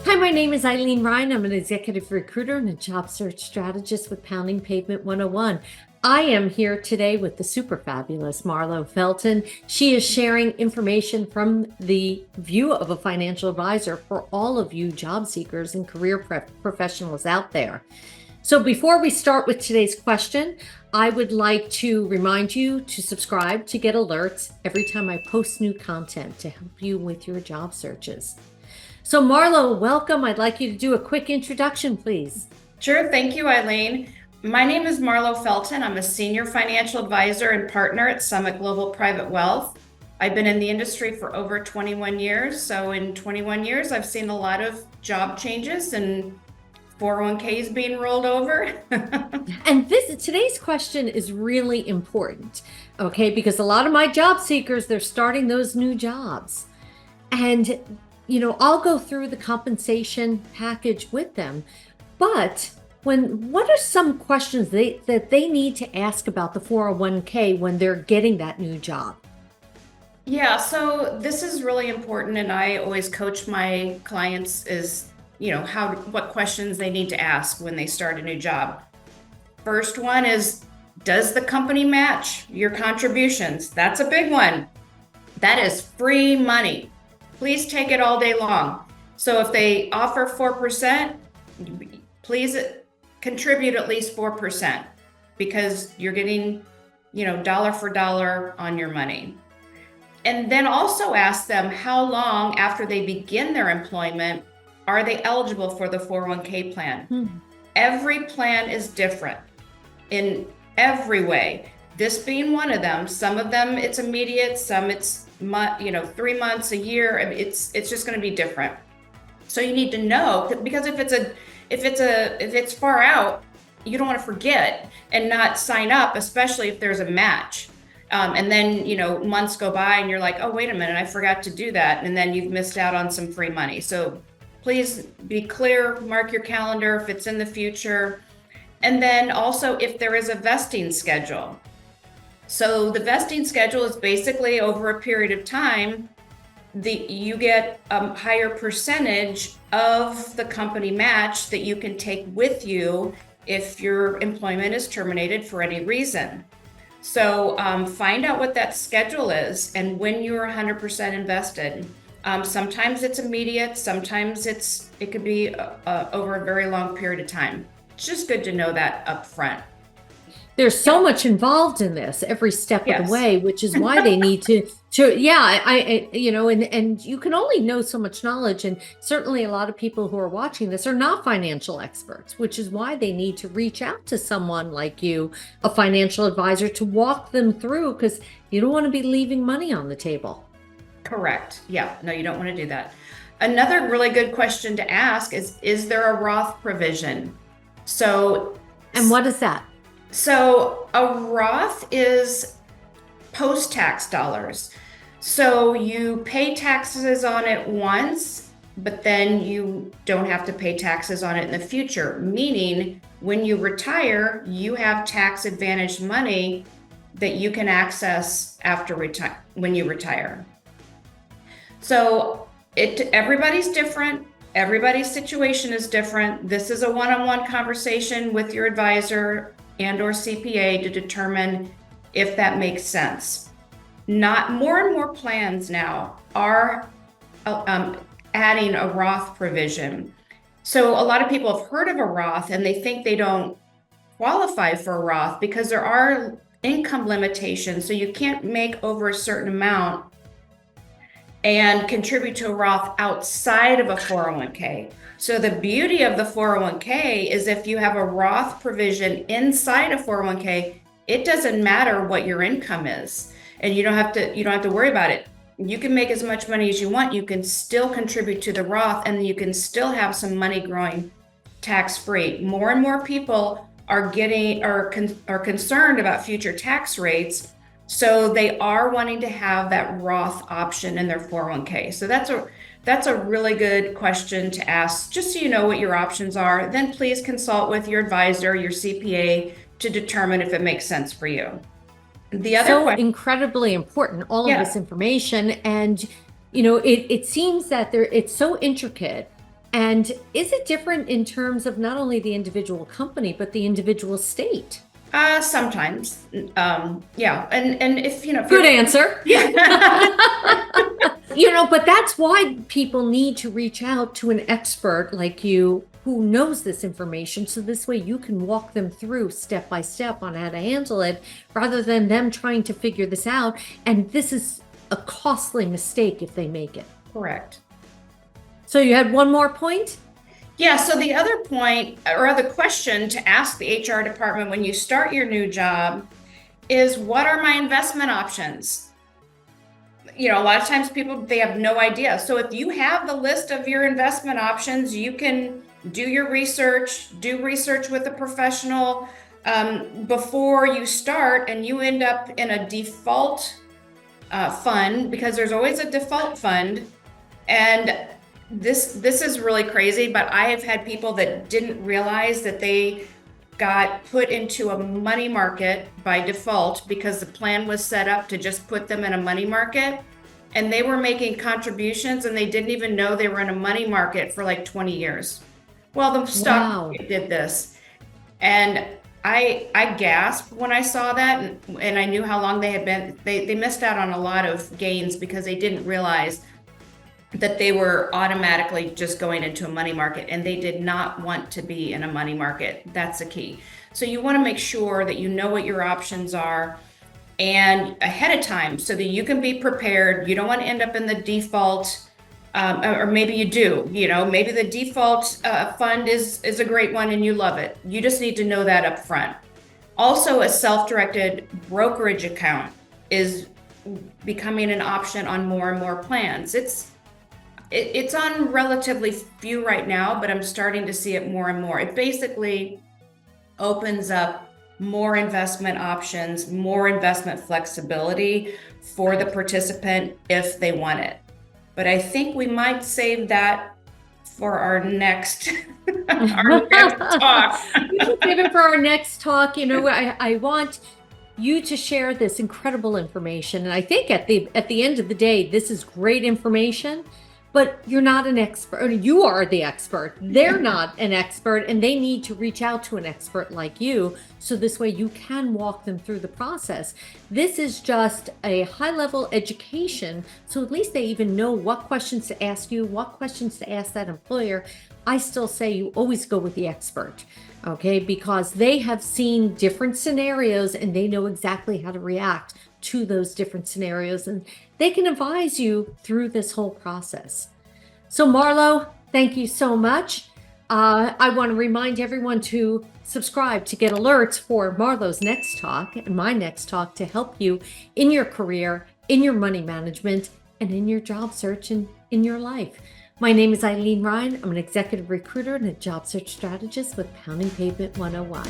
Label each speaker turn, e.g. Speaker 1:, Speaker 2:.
Speaker 1: Hi, my name is Ilene Rein. I'm an executive recruiter and a job search strategist with Pounding Pavement 101. I am here today with the super fabulous Marlow Felton. She is sharing information from the view of a financial advisor for all of you job seekers and career professionals out there. So before we start with today's question, I would like to remind you to subscribe to get alerts every time I post new content to help you with your job searches. So Marlow, welcome. I'd like you to do a quick introduction, please.
Speaker 2: Sure. Thank you, Ilene. My name is Marlow Felton. I'm a senior financial advisor and partner at Summit Global Private Wealth. I've been in the industry for over 21 years. So in 21 years, I've seen a lot of job changes and 401ks being rolled over.
Speaker 1: And today's question is really important, okay? Because a lot of my job seekers, they're starting those new jobs. And I'll go through the compensation package with them, but what are some questions that they need to ask about the 401k when they're getting that new job?
Speaker 2: Yeah, so this is really important, and I always coach my clients is, what questions they need to ask when they start a new job. First one is, does the company match your contributions? That's a big one. That is free money. Please take it all day long. So if they offer 4%, please contribute at least 4% because you're getting, dollar for dollar on your money. And then also ask them how long after they begin their employment are they eligible for the 401k plan. Every plan is different in every way. This being one of them. Some of them it's immediate, some it's 3 months, a year. It's just going to be different. So you need to know, because if it's far out, you don't want to forget and not sign up, especially if there's a match. And then months go by and you're like, oh, wait a minute, I forgot to do that, and then you've missed out on some free money. So please be clear, mark your calendar if it's in the future. And then also if there is a vesting schedule. So the vesting schedule is basically over a period of time, you get a higher percentage of the company match that you can take with you if your employment is terminated for any reason. So find out what that schedule is and when you're 100% invested. Sometimes it's immediate, sometimes it could be over a very long period of time. It's just good to know that up front.
Speaker 1: There's so much involved in this every step of the way, which is why they need to and you can only know so much knowledge. And certainly a lot of people who are watching this are not financial experts, which is why they need to reach out to someone like you, a financial advisor, to walk them through, because you don't want to be leaving money on the table.
Speaker 2: Correct. Yeah, no, you don't want to do that. Another really good question to ask is there a Roth provision?
Speaker 1: And what is that?
Speaker 2: So a Roth is post-tax dollars. So you pay taxes on it once, but then you don't have to pay taxes on it in the future. Meaning when you retire, you have tax advantaged money that you can access when you retire. So everybody's different. Everybody's situation is different. This is a one-on-one conversation with your advisor and or CPA to determine if that makes sense. More and more plans now are adding a Roth provision. So a lot of people have heard of a Roth and they think they don't qualify for a Roth because there are income limitations. So you can't make over a certain amount and contribute to a Roth outside of a 401k. So the beauty of the 401k is if you have a Roth provision inside a 401k, it doesn't matter what your income is, and you don't have to worry about it. You can make as much money as you want. You can still contribute to the Roth, and you can still have some money growing tax-free. More and more people are concerned about future tax rates, so they are wanting to have that Roth option in their 401k. So that's a really good question to ask, just so you know what your options are. Then please consult with your advisor, your CPA, to determine if it makes sense for you. The other question,
Speaker 1: incredibly important, all of this information. And it seems that it's so intricate And is it different in terms of not only the individual company, but the individual state?
Speaker 2: Sometimes. Yeah. And if
Speaker 1: Good
Speaker 2: you're,
Speaker 1: answer.
Speaker 2: yeah.
Speaker 1: But that's why people need to reach out to an expert like you who knows this information. So this way you can walk them through step by step on how to handle it rather than them trying to figure this out. And this is a costly mistake if they make it.
Speaker 2: Correct.
Speaker 1: So you had one more point?
Speaker 2: Yeah, so the other point or other question to ask the HR department when you start your new job is, what are my investment options? A lot of times people, they have no idea. So if you have the list of your investment options, you can do your research, do research with a professional before you start, and you end up in a default fund, because there's always a default fund. And this is really crazy, but I have had people that didn't realize that they got put into a money market by default because the plan was set up to just put them in a money market, and they were making contributions and they didn't even know they were in a money market for like 20 years. Well, the stock market did this, and I gasped when I saw that, and I knew how long they had been. They missed out on a lot of gains because they didn't realize that they were automatically just going into a money market, and they did not want to be in a money market. That's the key. So you want to make sure that you know what your options are and ahead of time so that you can be prepared. You don't want to end up in the default, or maybe you do, maybe the default fund is a great one and you love it. You just need to know that up front. Also, a self-directed brokerage account is becoming an option on more and more plans. It's on relatively few right now, but I'm starting to see it more and more. It basically opens up more investment options, more investment flexibility for the participant if they want it. But I think we might save that for our next our next talk.
Speaker 1: We should save it for our next talk. I want you to share this incredible information, and I think at the end of the day, this is great information. But you're not an expert. You are the expert. They're not an expert, and they need to reach out to an expert like you. So this way you can walk them through the process. This is just a high-level education. So at least they even know what questions to ask you, what questions to ask that employer. I still say you always go with the expert, okay? Because they have seen different scenarios and they know exactly how to react to those different scenarios, and they can advise you through this whole process. So Marlow, thank you so much. I want to remind everyone to subscribe to get alerts for Marlow's next talk and my next talk to help you in your career, in your money management, and in your job search and in your life. My name is Ilene Rein. I'm an executive recruiter and a job search strategist with Pounding Pavement 101.